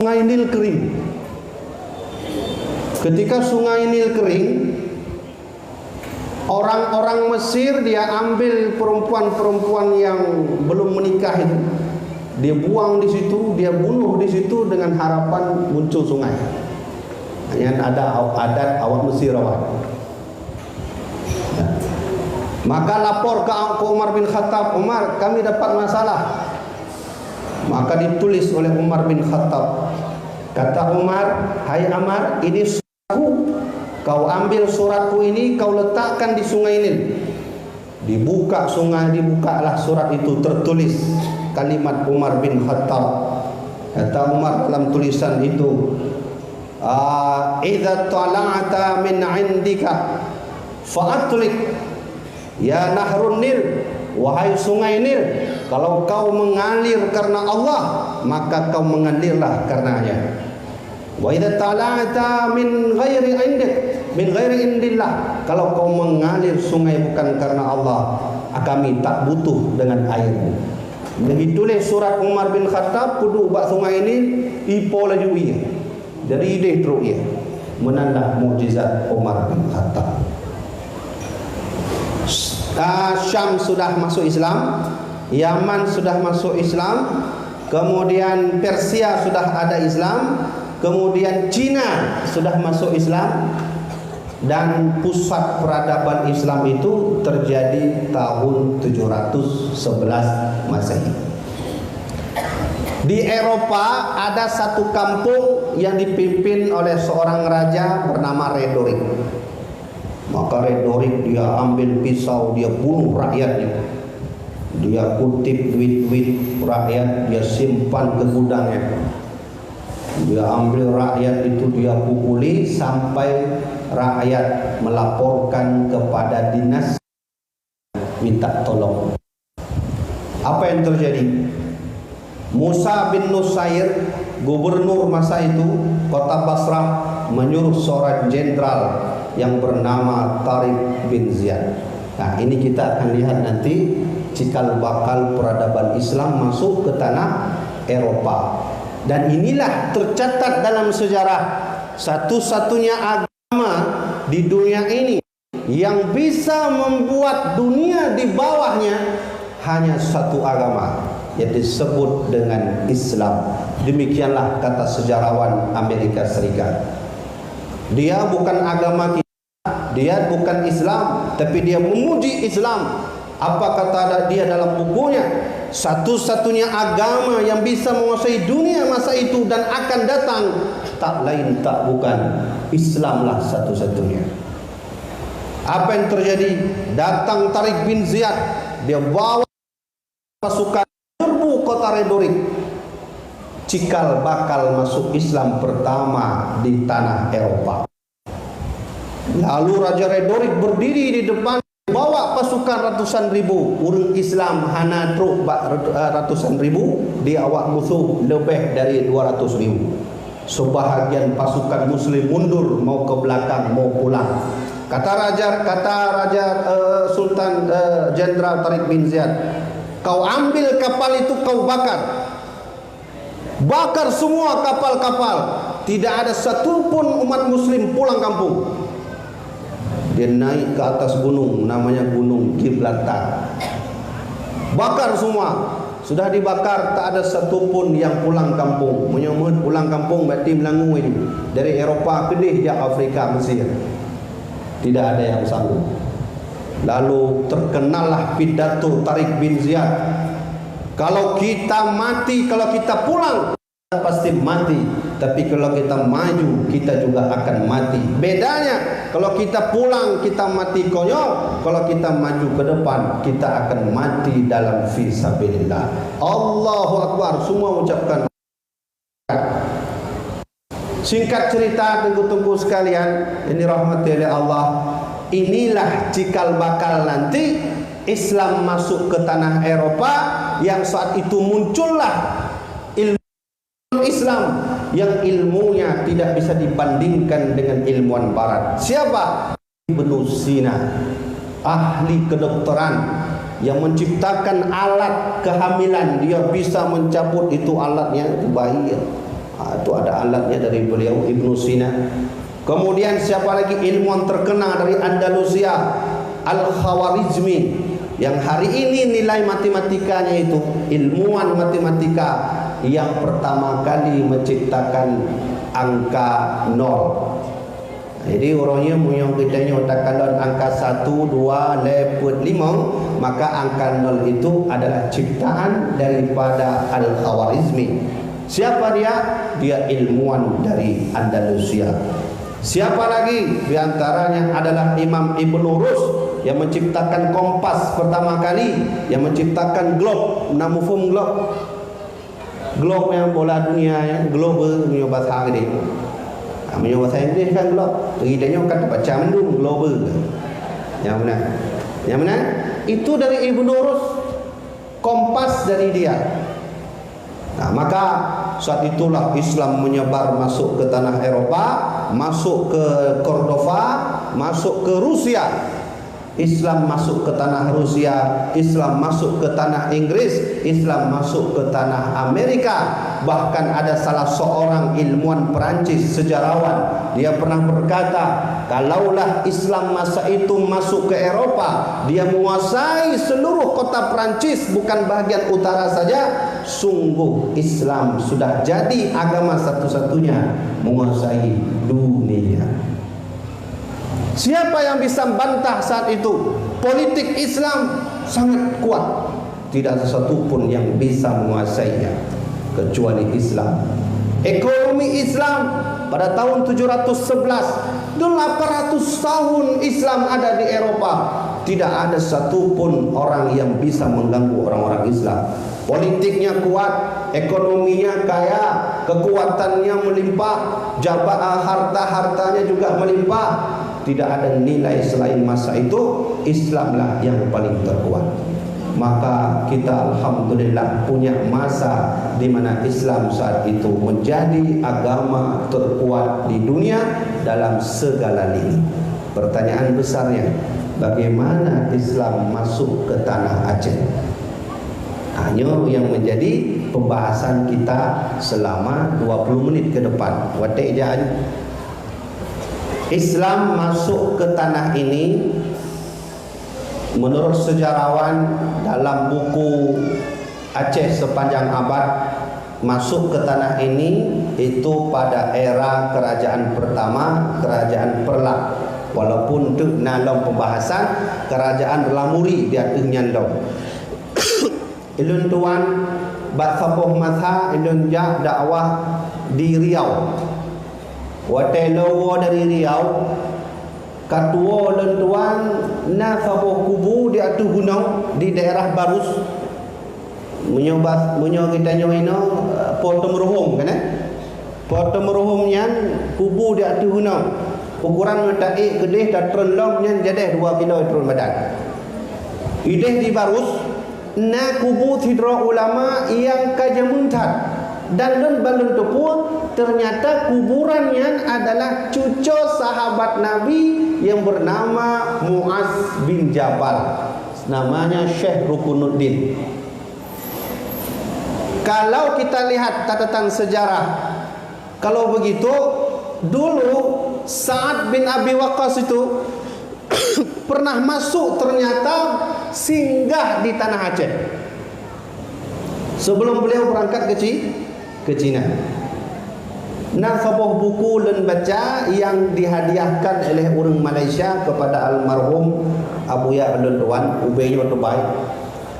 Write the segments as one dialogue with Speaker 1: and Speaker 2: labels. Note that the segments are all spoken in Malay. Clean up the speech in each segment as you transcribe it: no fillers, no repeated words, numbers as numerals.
Speaker 1: Sungai Nil kering. Ketika Sungai Nil kering, orang-orang Mesir dia ambil perempuan-perempuan yang belum menikah itu, dia buang di situ, dia bunuh di situ dengan harapan muncul sungai. Yang ada adat awak Mesir awak. Maka lapor ke Umar bin Khattab, Umar, kami dapat masalah. Maka ditulis oleh Umar bin Khattab. Kata Umar, hai Ammar, ini suratku. Kau ambil suratku ini, kau letakkan di Sungai Nil. Dibuka sungai, dibukalah surat itu, tertulis kalimat Umar bin Khattab. Kata Umar dalam tulisan itu, idza tala'ata min 'indika fa'atlik ya nahrun Nil, wahai Sungai Nil, kalau kau mengalir karena Allah, maka kau mengalirlah karenanya. Wa idza tala'ata min ghairi indik, min ghairi indillah, kalau kau mengalir sungai bukan karena Allah, kami tak butuh dengan airmu. Ditulis surat Umar bin Khattab kudu bak sungai ini ipo laju ia. Dari ide teruk ia menanda mukjizat Umar bin Khattab. Syam sudah masuk Islam, Yaman sudah masuk Islam, kemudian Persia sudah ada Islam, kemudian Cina sudah masuk Islam, dan pusat peradaban Islam itu terjadi tahun 711 Masehi. Di Eropa ada satu kampung yang dipimpin oleh seorang raja bernama Redorik. Maka Redorik dia ambil pisau, dia bunuh rakyatnya. Dia kutip duit-duit rakyat, dia simpan ke gudangnya. Dia ambil rakyat itu, dia pukuli sampai rakyat melaporkan kepada dinas minta tolong. Apa yang terjadi? Musa bin Nusair, gubernur masa itu kota Basrah, menyuruh seorang jenderal yang bernama Tariq bin Ziyad. Nah, ini kita akan lihat nanti cikal bakal peradaban Islam masuk ke tanah Eropa. Dan inilah tercatat dalam sejarah, satu-satunya agama di dunia ini yang bisa membuat dunia di bawahnya hanya satu agama, yang disebut dengan Islam. Demikianlah kata sejarawan Amerika Serikat. Dia bukan agama kita, dia bukan Islam, tapi dia memuji Islam. Apa kata dia dalam bukunya? Satu-satunya agama yang bisa menguasai dunia masa itu dan akan datang, tak lain tak bukan Islamlah satu-satunya. Apa yang terjadi? Datang Tariq bin Ziyad, dia bawa pasukan serbu kota Redorik. Cikal bakal masuk Islam pertama di tanah Eropa. Lalu Raja Redorik berdiri di depan, bawa pasukan ratusan ribu orang Islam, hana truk ratusan ribu, dia awak musuh lebih dari 200 ribu. Sebahagian pasukan Muslim mundur, mau ke belakang, mau pulang. Kata Raja Sultan Jenderal Tariq bin Ziyad, kau ambil kapal itu, kau bakar. Bakar semua kapal-kapal. Tidak ada satupun umat Muslim pulang kampung. Dia naik ke atas gunung, namanya Gunung Gibraltar. Bakar semua. Sudah dibakar, tak ada satupun yang pulang kampung. Menyebut pulang kampung berarti Melangu ini. Dari Eropa ke Afrika, Mesir. Tidak ada yang sanggup. Lalu terkenallah pidato Tariq bin Ziyad. Kalau kita mati, kalau kita pulang, kita pasti mati. Tapi kalau kita maju, kita juga akan mati. Bedanya, kalau kita pulang, kita mati konyol. Kalau kita maju ke depan, kita akan mati dalam fisabilillah. Allahu Akbar. Semua ucapkan. Singkat cerita, tunggu-tunggu sekalian, ini rahmati oleh Allah. Inilah cikal bakal nanti Islam masuk ke tanah Eropa, yang saat itu muncullah ilmu Islam yang ilmunya tidak bisa dibandingkan dengan ilmuwan barat. Siapa? Ibn Sina, ahli kedokteran yang menciptakan alat kehamilan. Dia bisa mencabut itu alatnya, itu bayi. Itu ada alatnya dari beliau, Ibnu Sina. Kemudian siapa lagi ilmuwan terkenal dari Andalusia, Al-Khawarizmi, yang hari ini nilai matematikanya itu ilmuwan matematika yang pertama kali menciptakan angka 0. Jadi orangnya muyong kitanya kalau angka 1, 2, 5, maka angka 0 itu adalah ciptaan daripada Al-Khawarizmi. Siapa dia? Dia ilmuwan dari Andalusia. Siapa lagi? Di antaranya adalah Imam Ibnu Rus yang menciptakan kompas pertama kali, yang menciptakan globe, namufum globe. Globe yang bola dunia ya, globe punya bahasa ini. Punya bahasa Inggeris kan globe. Tidaknya kata baca mendung globe. Yang mana? Yang mana? Itu dari Ibnu Rus. Kompas dari dia. Nah, maka saat itulah Islam menyebar masuk ke tanah Eropa, masuk ke Cordova, masuk ke Rusia. Islam masuk ke tanah Rusia, Islam masuk ke tanah Inggris, Islam masuk ke tanah Amerika. Bahkan ada salah seorang ilmuwan Perancis, sejarawan, dia pernah berkata, kalaulah Islam masa itu masuk ke Eropa, dia menguasai seluruh kota Perancis, bukan bahagian utara saja, sungguh Islam sudah jadi agama satu-satunya menguasai dunia. Siapa yang bisa bantah saat itu? Politik Islam sangat kuat, tidak sesuatu pun yang bisa menguasainya kecuali Islam. Ekonomi Islam pada tahun 711, 800 tahun Islam ada di Eropa, tidak ada satupun orang yang bisa mengganggu orang-orang Islam. Politiknya kuat, ekonominya kaya, kekuatannya melimpah, harta-hartanya juga melimpah. Tidak ada nilai selain masa itu, Islamlah yang paling terkuat. Maka kita alhamdulillah punya masa di mana Islam saat itu menjadi agama terkuat di dunia dalam segala lini. Pertanyaan besarnya, bagaimana Islam masuk ke tanah Aceh? Hanya yang menjadi pembahasan kita selama 20 menit ke depan. Watik jaan. Islam masuk ke tanah ini menurut sejarawan dalam buku Aceh Sepanjang Abad, masuk ke tanah ini itu pada era kerajaan pertama, kerajaan Perlak. Walaupun itu dalam pembahasan kerajaan Lamuri dia nyandong. Ilun tuan bat sapoh mazha ilun jak dakwah di Riau. Watelowo dari Riau, katua lentuan na sabuh kubu di atu gunung di daerah Barus. Menyo kita nyoino Portemeruhum kan Portemeruhum nyan kubu di atu gunung. Ukuran metai gede dan terlong nyan jadi 2 kilo itu badan. Ideh di Barus na kubu tidra ulama yang kajamuntat. Dan lun balun tepur ternyata kuburannya adalah cucu sahabat Nabi yang bernama Muaz bin Jabal, namanya Syekh Rukunuddin. Kalau kita lihat catatan sejarah, kalau begitu dulu Sa'ad bin Abi Waqqas itu pernah masuk, ternyata singgah di tanah Aceh sebelum beliau berangkat ke Cina. Nah, sebuah buku dan baca yang dihadiahkan oleh orang Malaysia kepada almarhum Abu Ya Alun ubenya waktu baik.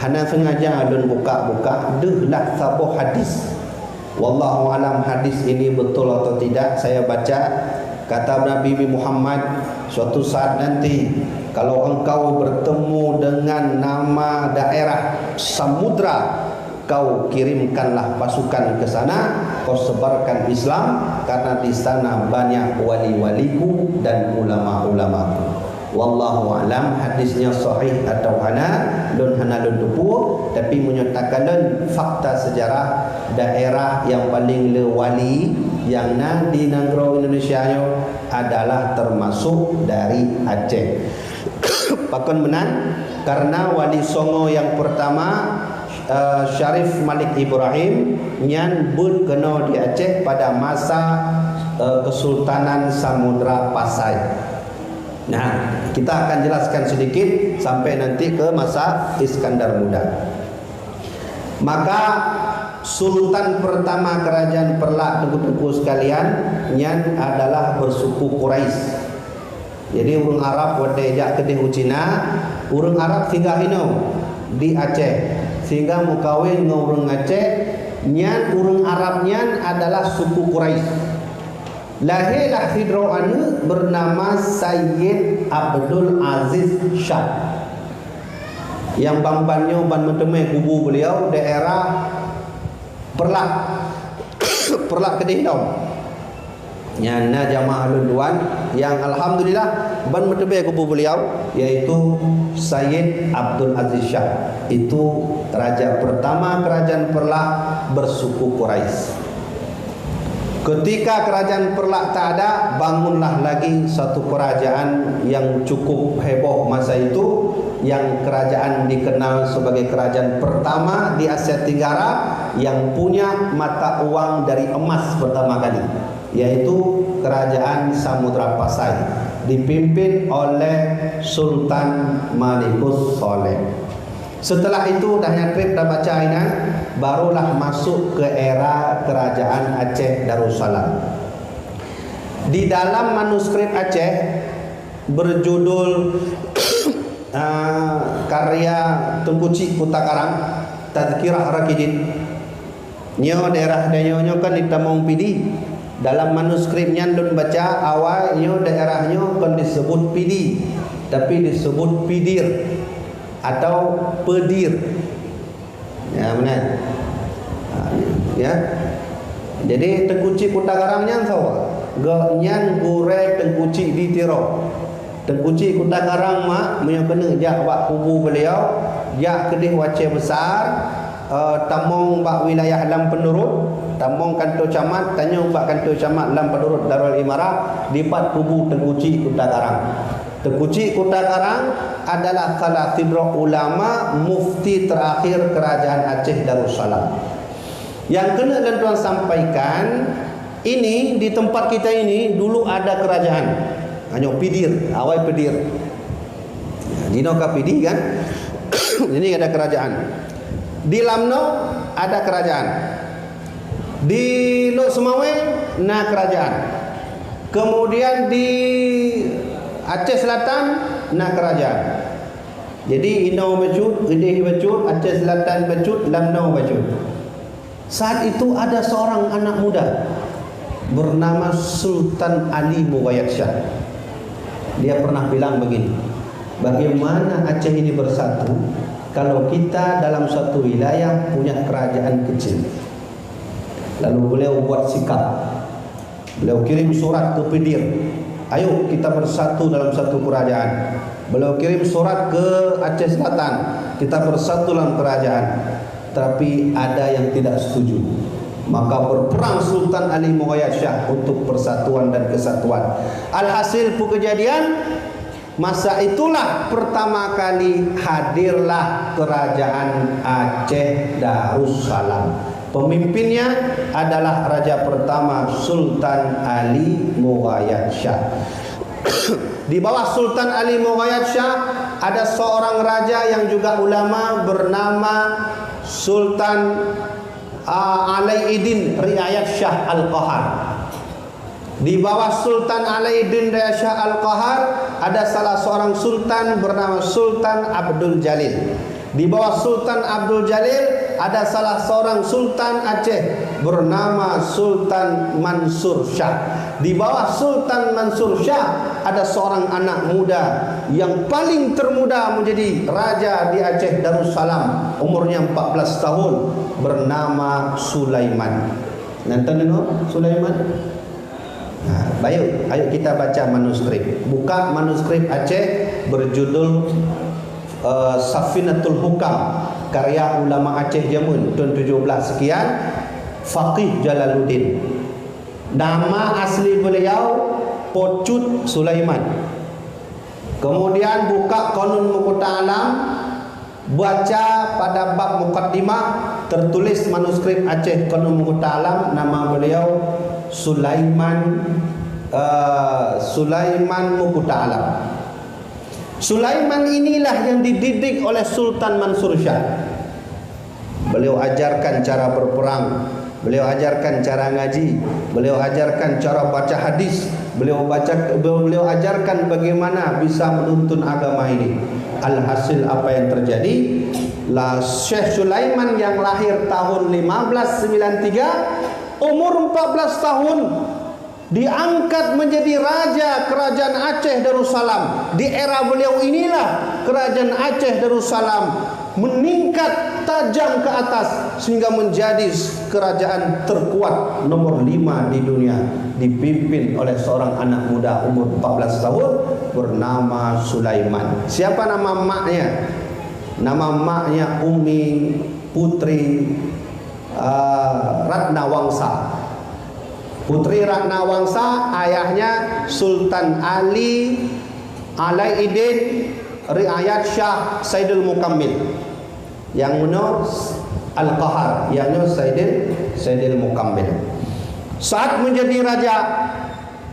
Speaker 1: Hana sengaja alun buka-buka dehlah sebuah hadis. Wallahu alam hadis ini betul atau tidak, saya baca kata Nabi Muhammad, suatu saat nanti kalau engkau bertemu dengan nama daerah Samudra, kau kirimkanlah pasukan ke sana, kau sebarkan Islam, karena di sana banyak wali-waliku dan ulama-ulamaku. Wallahu alam hadisnya sahih atau hana tupu, tapi menyatakan fakta sejarah daerah yang paling wali yang di negara Indonesia adalah termasuk dari Aceh. Pakon menang karena wali songo yang pertama Syarif Malik Ibrahim nyan bun kena di Aceh pada masa Kesultanan Samudra Pasai. Nah, kita akan jelaskan sedikit sampai nanti ke masa Iskandar Muda. Maka Sultan pertama kerajaan Perlak, tengku-tengku sekalian, nyan adalah bersuku Quraisy. Jadi urang Arab wadai jak kedih Cina, urang Arab singgah hino di Aceh sehingga mukawin dengan urang Aceh. Nyan urang Arab nyan adalah suku Quraisy. Lahirlah hidroan bernama Sayyid Abdul Aziz Shah. Yang bambannya ban mentemai kubu beliau daerah Perlak. Perlak Kedih Daun. Nyana jamaah lunduan yang alhamdulillah ban mentemai kubu beliau yaitu Sayyid Abdul Aziz Shah. Itu raja pertama kerajaan Perlak bersuku Quraisy. Ketika kerajaan Perlak tak ada, bangunlah lagi satu kerajaan yang cukup heboh masa itu, yang kerajaan dikenal sebagai kerajaan pertama di Asia Tenggara yang punya mata uang dari emas pertama kali, yaitu kerajaan Samudra Pasai, dipimpin oleh Sultan Malikus Saleh. Setelah itu dah nyatrip dah baca ini, barulah masuk ke era kerajaan Aceh Darussalam. Di dalam manuskrip Aceh berjudul karya Tengku Cik Kuta Karang, Tazkirah Rakidin. Nyo daerah nyo kan di Tamong Pidi. Dalam manuskripnya dun baca awal nyo daerahnya kan disebut Pidi, tapi disebut Pidir atau Pedir. Ya benar. Ya. Jadi Tengkuci Kuta Karangnya sawa. Genyan gure Tengkuci di Tiro. Tengkuci Kuta Karang mak punya kena jak wak kubu beliau, jak kedih wace besar, tamong bak wilayah lam pendurut, tamong kantor camat, tanya bak kantor camat lam pendurut Darul Imarah di pat kubu Tengkuci Kuta Karang. Tengkuci Kuta Karang adalah salah tidro ulama mufti terakhir kerajaan Aceh Darussalam. Yang kena dan tuan sampaikan, ini di tempat kita ini dulu ada kerajaan. Hanya Pidir, awal Pidir. Dino ka Pidir kan? Ini ada kerajaan. Di Lamno ada kerajaan. Di Lok Semawe na kerajaan. Kemudian di Aceh Selatan nak kerajaan. Jadi Inau Bacut, Kedih Bacut, Aceh Selatan Bacut, Lamnau Bacut. Saat itu ada seorang anak muda bernama Sultan Ali Mughayat Shah. Dia pernah bilang begini, bagaimana Aceh ini bersatu kalau kita dalam satu wilayah punya kerajaan kecil. Lalu beliau buat sikap. Beliau kirim surat ke Pedir, ayo kita bersatu dalam satu kerajaan. Beliau kirim surat ke Aceh Selatan, kita bersatu dalam kerajaan. Tapi ada yang tidak setuju. Maka berperang Sultan Ali Mughayat Shah untuk persatuan dan kesatuan. Alhasil kejadian, masa itulah pertama kali hadirlah kerajaan Aceh Darussalam. Pemimpinnya adalah raja pertama Sultan Ali Mughayat Shah. Di bawah Sultan Ali Mughayat Shah ada seorang raja yang juga ulama bernama Sultan Alaiddin Riayat Shah Al-Qahar. Di bawah Sultan Alaiddin Riayat Shah Al-Qahar ada salah seorang sultan bernama Sultan Abdul Jalil. Di bawah Sultan Abdul Jalil ada salah seorang sultan Aceh bernama Sultan Mansur Shah. Di bawah Sultan Mansur Shah ada seorang anak muda yang paling termuda menjadi raja di Aceh Darussalam, umurnya 14 tahun, bernama Sulaiman. Nanti dengar Sulaiman? Nah, baik, ayo kita baca manuskrip. Buka manuskrip Aceh berjudul Safinatul Hukam, karya ulama Aceh Jamun tahun 17 sekian, Faqih Jalaluddin. Nama asli beliau Pocut Sulaiman. Kemudian buka Qanun Muqta Alam baca pada bab muqaddimah tertulis manuskrip Aceh Kuno Mughta Alam, nama beliau Sulaiman Mughta Alam. Sulaiman inilah yang dididik oleh Sultan Mansur Shah. Beliau ajarkan cara berperang, beliau ajarkan cara ngaji, beliau ajarkan cara baca hadis, beliau ajarkan bagaimana bisa menuntun agama ini. Alhasil apa yang terjadi? Syekh Sulaiman yang lahir tahun 1593, umur 14 tahun diangkat menjadi raja kerajaan Aceh Darussalam. Di era beliau inilah kerajaan Aceh Darussalam meningkat tajam ke atas sehingga menjadi kerajaan terkuat nomor 5 di dunia, dipimpin oleh seorang anak muda umur 14 tahun bernama Sulaiman. Siapa nama maknya? Nama maknya Umi Putri Ratnawangsa. Putri Ratnawangsa, ayahnya Sultan Ali Alaiddin Riayat Shah Saidul Mukammil, yang mana Al-Qahar, yang Saidul Mukammil. Saat menjadi raja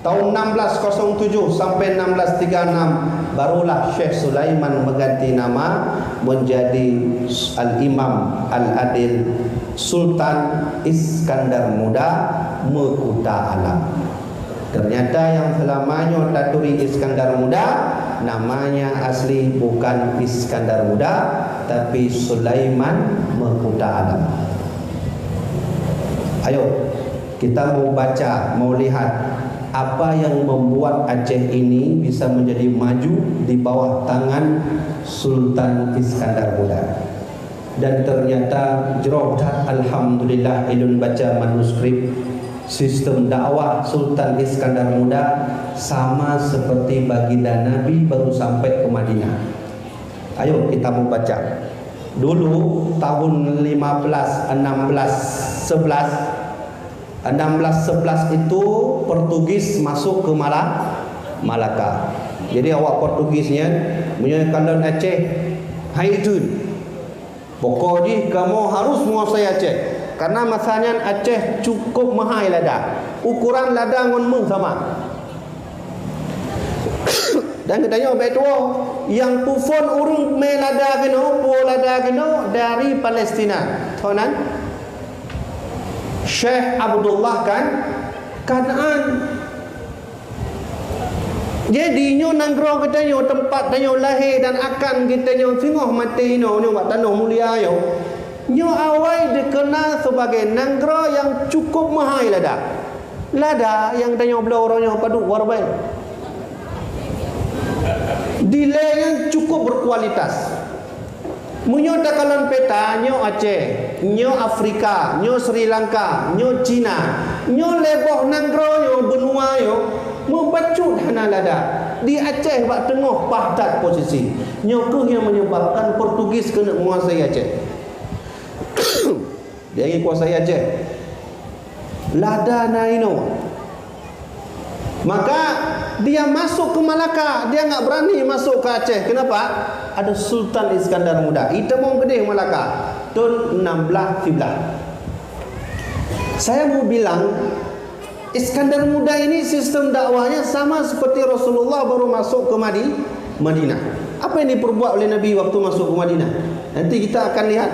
Speaker 1: tahun 1607 sampai 1636, barulah Syekh Sulaiman mengganti nama menjadi Al-Imam Al-Adil Sultan Iskandar Muda Mughta Alam. Ternyata yang selamanya Taturi Iskandar Muda, namanya asli bukan Iskandar Muda, tapi Sulaiman Mughta Alam. Ayo kita mau baca, mau lihat apa yang membuat Aceh ini bisa menjadi maju di bawah tangan Sultan Iskandar Muda. Dan ternyata jerodat, alhamdulillah, ilun baca manuskrip sistem dakwah Sultan Iskandar Muda sama seperti baginda Nabi baru sampai ke Madinah. Ayo kita mau baca. Dulu tahun 1611 itu Portugis masuk ke Malaka. Jadi awak Portugisnya menyatakan Aceh, hai itu pokoknya kamu harus menguasai Aceh, karena masanya Aceh cukup mahal lada, ukuran lada ngonmu sama. Dan katanya betul yang pufon urung me lada keno, po lada keno dari Palestina. Tonan Syekh Abdullah kan Kanaan. Jadi nyo nanggro katanya tempat tanyo lahir dan akan kita nyo singoh mati nyo buat tanah mulia yo. Nyo awal dikenal sebagai nanggro yang cukup mahal lada. Lada yang tanyo belah orangnya padu warbai. Delay yang cukup berkualitas. Munyo takalan peta nyo Aceh, nyo Afrika, nyo Sri Lanka, nyo China, nyo leboh nanggro yo benua yo membacut hana lada. Di Aceh bak tengah pahtat posisi. Nyo tu yang menyebabkan Portugis kena menguasai Aceh. Dia ingin kuasai Aceh. Lada naino. Maka dia masuk ke Malaka, dia enggak berani masuk ke Aceh. Kenapa? Ada Sultan Iskandar Muda. Itu mau gede Malaka. Tahun 16 Saya mau bilang Iskandar Muda ini sistem dakwahnya sama seperti Rasulullah baru masuk ke Madinah. Apa yang diperbuat oleh Nabi waktu masuk ke Madinah? Nanti kita akan lihat.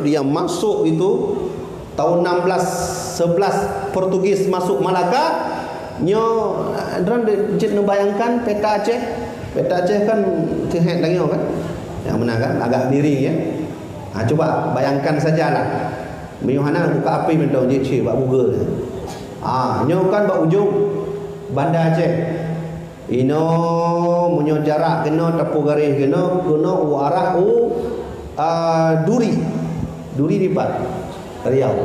Speaker 1: Dia masuk itu tahun 1611 Portugis masuk Malaka. Nyo dran bayangkan peta Aceh. Peta Aceh kan terhad lagi kan? Yang mana kan agak miring ya. Coba bayangkan sajalah. Miyuhana buka api mentau je buat Google. Nyo kan bak ujung Banda Aceh. Ino munyo jarak kena tepu garis kena arah Duri. Duri di Riau.